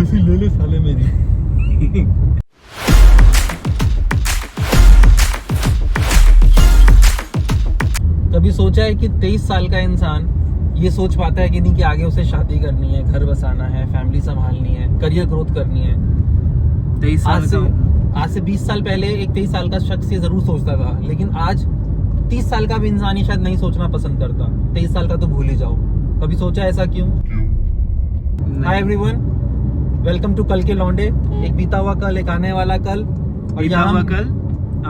Selfie ले ले साले मेरी। कभी सोचा है कि 23 साल का इंसान ये सोच पाता है कि नहीं कि आगे उसे शादी करनी है, घर बसाना है, फैमिली संभालनी है, करियर ग्रोथ करनी है। 23 साल आज से 20 साल पहले एक 23 साल का शख्स ये जरूर सोचता था, लेकिन आज 30 साल का भी इंसान ही शायद नहीं सोचना पसंद करता। 23 साल का तो भूल ही जाओ। कभी सोचा ऐसा क्यों? हाय एवरीवन, वेलकम टू कल के लौंडे। एक बीता हुआ कल, एक आने वाला कल, और बीता हुआ कल,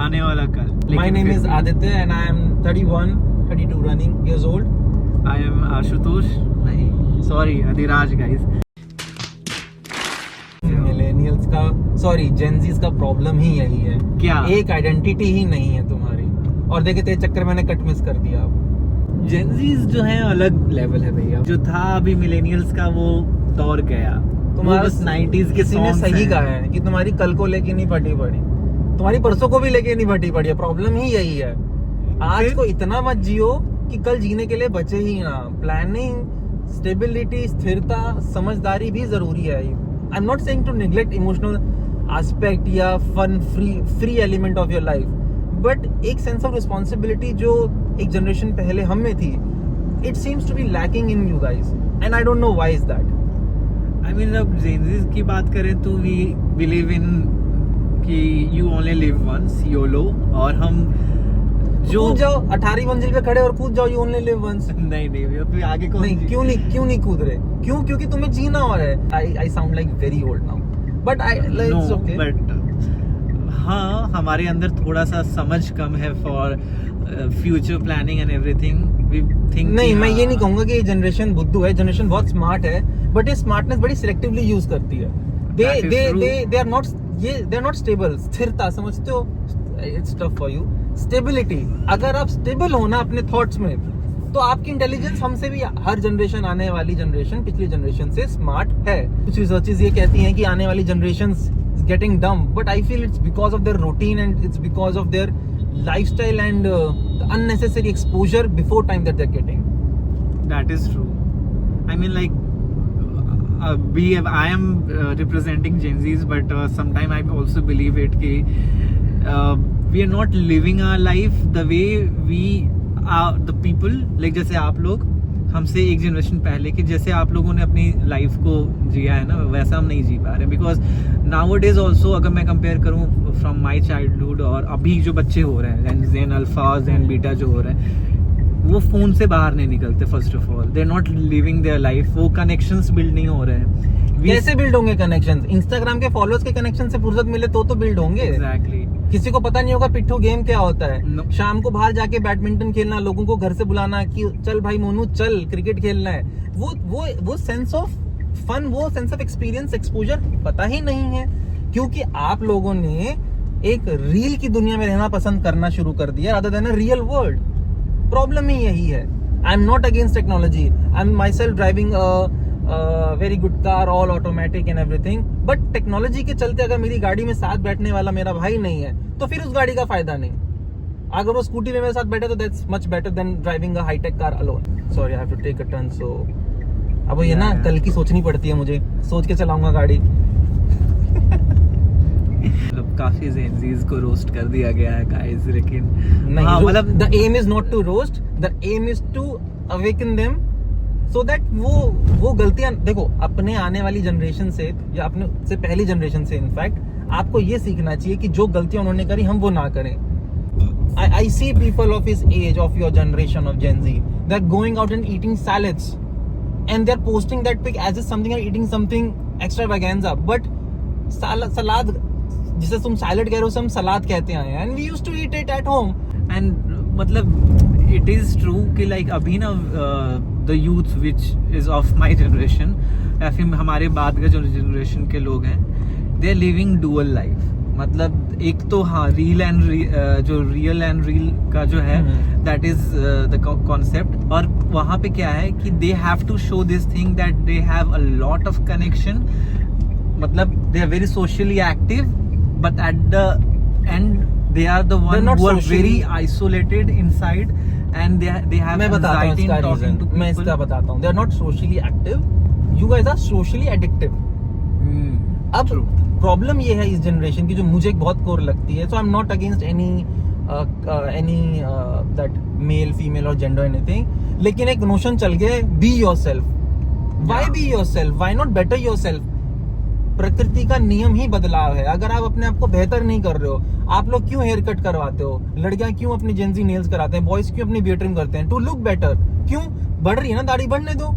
आने वाला कल। My name is Aditya and I am 32 running years old. I am Ashutosh, नहीं सॉरी अधिराज गाइस। मिलेनियल्स का, सॉरी जेनजीज का प्रॉब्लम ही यही है। क्या? एक आइडेंटिटी ही नहीं है तुम्हारी। और देखे तेरे चक्कर मैंने कट मिस कर दिया। अब जेनजीज जो है अलग लेवल है भैया। जो था अभी मिलेनियल्स का वो दौर गया। तुम्हारा 90s के किसी ने सही कहा है कि तुम्हारी कल को लेके नहीं फटी पड़ी, तुम्हारी परसों को भी लेके नहीं फटी पड़ी है। प्रॉब्लम ही यही है। आज को इतना मत जियो कि कल जीने के लिए बचे ही ना। प्लानिंग, स्टेबिलिटी, स्थिरता, समझदारी भी जरूरी है। I am not saying to neglect emotional aspect या fun free element of your life, but एक सेंस ऑफ रिस्पॉन्सिबिलिटी जो एक जनरेशन पहले हम में थी, it seems to be lacking in you guys and I don't know why is that. I mean अब Gen Zs की बात करें तो वी बिलीव इन कि you only live once, YOLO. और हम जो कूद जाओ 18वीं मंजिल पे खड़े और कूद जाओ, यू ओनली लिव वंस। नहीं अभी आगे कौन नहीं, क्यों नहीं कूद रहे? क्यों? क्योंकि तुम्हें जीना और है। I sound like very old now, but I it's okay. But हाँ, हमारे अंदर थोड़ा सा समझ कम है for future planning and everything. We think नहीं, मैं ये नहीं कहूंगा कि ये जनरेशन बुद्धू है। जनरेशन बहुत स्मार्ट है, बट ये स्मार्टनेस बड़ी सिलेक्टिवली यूज करती है। They are not stable. स्थिरता समझते हो? It's tough for you. Stability, अगर आप स्टेबल हो ना अपने थॉट्स में, तो आपकी इंटेलिजेंस हमसे भी, हर जनरेशन, आने वाली जनरेशन पिछली जनरेशन से स्मार्ट है। कुछ रिसर्चेस ये कहती हैं कि आने वाली जनरेशन गेटिंग डम, but I feel it's because of their routine and it's because of their lifestyle and unnecessary exposure before time that they're getting. That is true. I mean, like I am representing Gen Zs, but sometimes I also believe it कि we are not living our life the way we are the people, like जैसे आप लोग हमसे एक generation पहले कि जैसे आप लोगों ने अपनी लाइफ को जिया है ना, वैसा हम नहीं जी पा रहे। बिकॉज नाउअडेज ऑल्सो अगर मैं कंपेयर करूँ फ्रॉम माई चाइल्डहुड और अभी जो बच्चे हो रहे हैं, जेन अल्फा, जेन बीटा जो हो रहे हैं, वो फोन से बाहर नहीं निकलते। First of all they are not living their life. वो कनेक्शंस बिल्ड नहीं हो रहे हैं। कैसे बिल्ड होंगे कनेक्शंस? इंस्टाग्राम के फॉलोअर्स के कनेक्शन से फुर्सत मिले तो बिल्ड होंगे। एग्जैक्टली। किसी को पता नहीं होगा पिट्ठू गेम क्या होता है। शाम को बाहर जाके बैडमिंटन खेलना, लोगों को घर से बुलाना कि चल भाई मोनू चल क्रिकेट खेलना है। वो सेंस ऑफ फन, वो सेंस ऑफ एक्सपीरियंस, एक्सपोजर पता ही नहीं है, क्योंकि आप लोगों ने एक रील की दुनिया में रहना पसंद करना शुरू कर दिया rather than a real world. Problem ही यही है। I am not against technology, I am my self driving very good car, all automatic and everything, but technology के चलते अगर मेरी गाड़ी में साथ बैठने वाला मेरा भाई नहीं है तो फिर उस गाड़ी का फायदा नहीं। अगर वो स्कूटी में मेरे साथ बैठे तो that's much better than driving a high tech car alone. Sorry, I have to take a turn. So अब ये ना कल की सोचनी पड़ती है मुझे, सोच के चलाऊंगा गाड़ी। मतलब काफी जेनजीज को रोस्ट कर दिया गया है गाइस, लेकिन नहीं, हाँ, मतलब the aim is not to roast, the aim is to awaken them so that वो गलतियां, देखो अपने आने वाली जनरेशन से या अपने से पहली जनरेशन से इनफैक्ट आपको ये सीखना चाहिए कि जो गलतियां उन्होंने करी हम वो ना करें। I see people of his age, of your generation of Gen Z, they're going out and eating salads and they're posting that pic as if something are eating something extravaganza, but salad जिसे तुम salad कह रहे हो हम सलाद कहते हैं, and we used to eat it at home. and मतलब it is true कि like अभी ना the youth which is of my generation या फिर हमारे बाद का जो जनरेशन के लोग हैं, they are living dual life. मतलब एक तो हाँ रील एंड जो रियल एंड रील का जो है दैट इज द कॉन्सेप्ट, और वहाँ पे क्या है कि they have to show this thing that they have a lot of connection, मतलब they are very socially active, but at the end they are the one who are very isolated inside and they have anxiety in talking to people. मैं इसका बताता हूँ, they are not socially active, you guys are socially addictive. अब True. Problem ये है इस generation की, जो मुझे बहुत कोर लगती है, so I am not against any that male female और जेंडर एनीथिंग, लेकिन एक नोशन चल गया, be yourself. Why be yourself, why not better yourself? प्रकृति का नियम ही बदलाव है। अगर आप अपने आप को बेहतर नहीं कर रहे हो, आप लोग क्यों हेयर कट करवाते हो, लड़कियां क्यों अपनी जेंजी नेल्स कराते हैं, बॉयज क्यों अपनी बियर्ड ट्रिम करते हैं, टू लुक बेटर। क्यों? बढ़ रही है ना दाढ़ी, बढ़ने दो।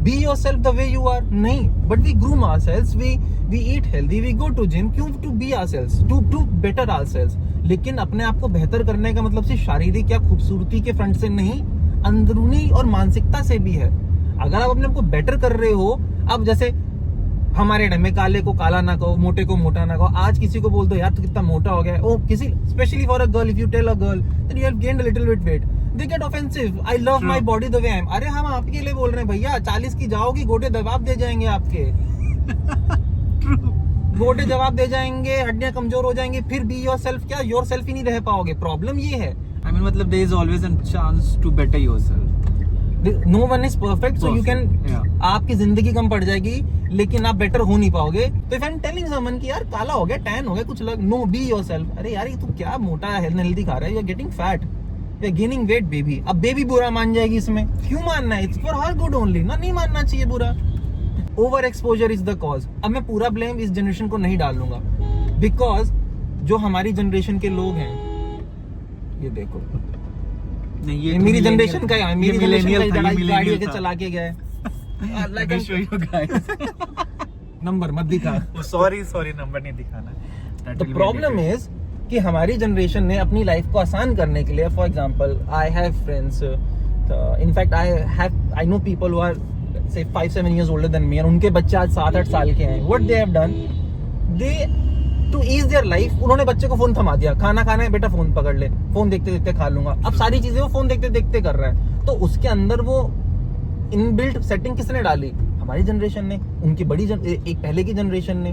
Be yourself the way you are. नहीं, but we groom ourselves, we eat healthy, we go to gym. क्यों? To be ourselves, to better ourselves. लेकिन अपने आप को बेहतर करने का मतलब सिर्फ शारीरिक या खूबसूरती के फ्रंट से नहीं, अंदरूनी और मानसिकता से भी है। अगर आप अपने आप को बेटर कर रहे हो, अब जैसे हमारे टाइम में काले को काला ना कहो, मोटे को मोटा ना कहो। आज किसी को बोल दो यार तू कितना मोटा हो गया है, ओ किसी specially for a girl, if you tell a girl that you have gained a little bit weight, they get offensive. I love my body the way I am. अरे हम आपके लिए बोल रहे हैं भैया, 40 की जाओगी, गोटे जवाब दे जाएंगे आपके। गोटे जवाब दे जाएंगे, हड्डियां कमजोर हो जाएंगी, फिर बी योरसेल्फ क्या, योरसेल्फ ही नहीं रह पाओगे। प्रॉब्लम ये है। I mean, मतलब there is always a chance to better yourself. No one is perfect, so you can, आपकी जिंदगी कम पड़ जाएगी, लेकिन आप बेटर हो नहीं पाओगे। तो if I am telling someone कि यार काला हो गया, टैन हो गया, कुछ लग, नो, बी योरसेल्फ। अरे यार ये तू क्या मोटा है, हेल्दी खा रहा है, you are getting fat, you are gaining weight baby. अब बेबी बुरा मान जाएगी इसमें, क्यों मानना है? It's for her good only ना, नहीं मानना चाहिए बुरा। Over exposure is the cause. अब मैं पूरा ब्लेम इस जनरेशन को नहीं डालूंगा, बिकॉज जो हमारी जनरेशन के लोग हैं, ये देखो, नहीं, ये मेरी जनरेशन का है, मेरी जनरेशन का गाड़ी के था। चला के गए। Let me show you guys. Number मत दिखा। Sorry, नंबर नहीं दिखाना। That the will be problem edited. Is कि हमारी जनरेशन ने अपनी लाइफ को आसान करने के लिए, for example I have friends, in fact I know people who are say 5-7 years older than me, और उनके बच्चे आज 7-8 साल के हैं। What they have done, they to ease their life, उन्होंने बच्चे को फोन थमा दिया, खाना खाना है बेटा फोन पकड़ ले, फोन देखते देखते खा लूंगा। अब सारी चीजें वो फोन देखते देखते कर रहा है। तो उसके अंदर वो इनबिल्ट सेटिंग किसने डाली? हमारी जनरेशन ने, उनकी एक पहले की जनरेशन ने।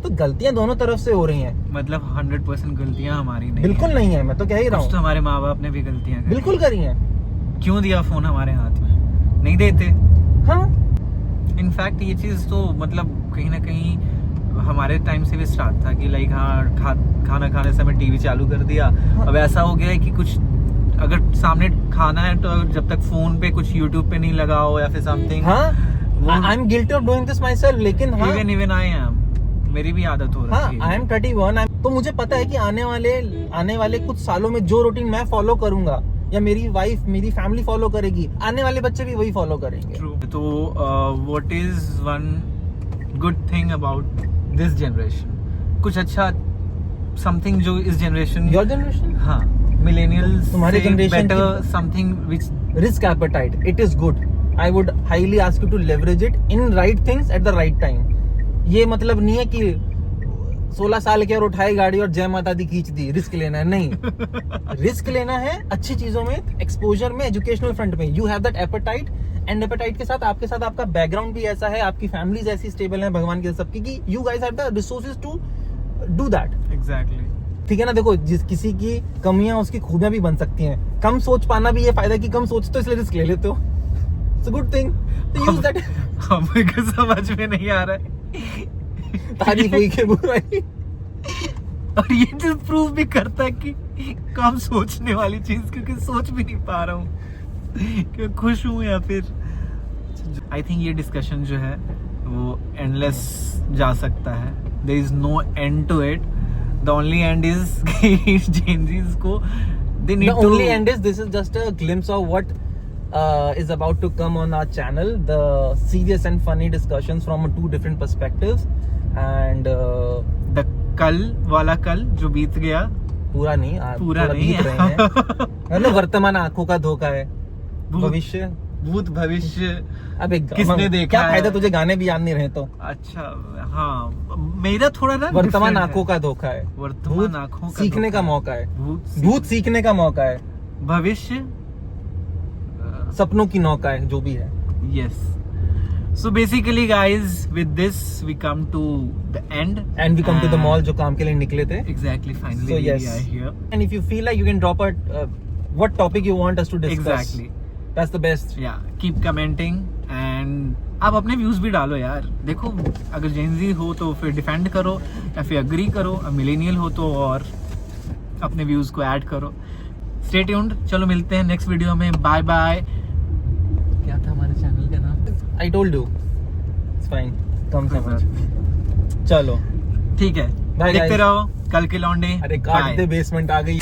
तो गलतियां दोनों तरफ से हो रही हैं। मतलब 100% गलतियां हमारी नहीं बिल्कुल नहीं है, मैं तो कह ही रहा कुछ तो हूँ, हमारे माँ बाप ने भी गलतियां करी। बिल्कुल करी हैं। क्यों दिया फोन हमारे हाथ में? नहीं देते। हाँ, इनफैक्ट ये चीज तो मतलब कहीं ना कहीं हमारे टाइम से भी स्टार्ट था कि लाइक खाना खाने समय टीवी चालू कर दिया। अब ऐसा हो गया है कि कुछ अगर सामने खाना है तो जब तक फोन पे कुछ यूट्यूब पे नहीं लगा हो या फिर समथिंग। हाँ, I am guilty of doing this my self. लेकिन हाँ, इवन आई एम, मेरी भी आदत हो रही है। आई एम 31, तो मुझे पता है कि आने वाले कुछ सालों में जो रूटीन मैं फॉलो करूंगा या मेरी वाइफ, मेरी फैमिली फॉलो करेगी, आने वाले बच्चे भी वही फॉलो करेंगे। True. तो what is one good thing about this generation? कुछ अच्छा समथिंग जो इस जनरेशन, योर जनरेशन, हाँ, मिलेनियल्स तुम्हारे generation बेटर की- something which risk appetite, it is good. I would highly ask you to leverage it in right things at the right time. ये मतलब नहीं है कि 16 साल के और उठाई गाड़ी और जय माता दी खींच दी, रिस्क लेना है। नहीं, रिस्क लेना है अच्छी चीजों में, एक्सपोजर में, एजुकेशनल फ्रंट में। You have that appetite, and appetite के साथ आपका बैकग्राउंड भी ऐसा है, आपकी फैमिलीज ऐसी स्टेबल है भगवान के सबकी, कि you guys have the resources to do that. Exactly. ठीक है ना? देखो, जिस किसी की कमियां उसकी खूबियां भी बन सकती हैं। कम सोच पाना भी ये फायदा कि कम सोच तो इसलिए रिस्क ले लेते हो। It's a good thing to use that. हमको समझ में नहीं आ रहा है। तारीफ हुई के बुराई। और ये चीज प्रूव भी करता है कि कम सोचने वाली चीज, क्योंकि सोच भी नहीं पा रहा हूँ कि खुश हूँ या फिर। आई थिंक ये डिस्कशन जो है वो एंडलेस जा सकता है। There is no end to it. The only end is कि जेनजीज को they need The to only end is this is just a glimpse of what is about to come on our channel, the serious and funny discussions from two different perspectives, and the कल वाला कल जो बीत गया, पूरा नहीं, पूरा नहीं बीत रहे हैं। मतलब वर्तमान आंखों का धोखा है, भविष्य, भूत भविष्य अबे किसने देखा क्या है? फायदा तुझे गाने भी याद नहीं रहे तो। अच्छा, हाँ, मेरा थोड़ा ना वर्तमान different आंखों का धोखा है, वर्तमान भूत आंखों का सीखने धोखा का है। मौका है, भूत भूत सीखने का मौका है, भविष्य सपनों की नौका है, जो भी है। yes. So basically guys, with this we come to the end, And we come to the mall जो काम के लिए निकले थे। exactly, finally So we yes, are here. and if you feel like you can drop what topic you want us to discuss. Exactly. That's the best. Yeah, keep commenting and and आप अपने views भी डालो यार। देखो अगर Gen Z हो तो फिर डिफेंड करो या फिर अग्री करो, मिलेनियल हो तो और अपने व्यूज को ऐड करो। स्टे ट्यून्ड, चलो मिलते हैं नेक्स्ट वीडियो में, बाय बाय। क्या था हमारे चैनल का नाम? I told you, it's fine, कम समझ। चलो ठीक है, Bye, देखते guys. रहो कल के लौंडे। अरे काट Bye. दे, बेसमेंट आ गई।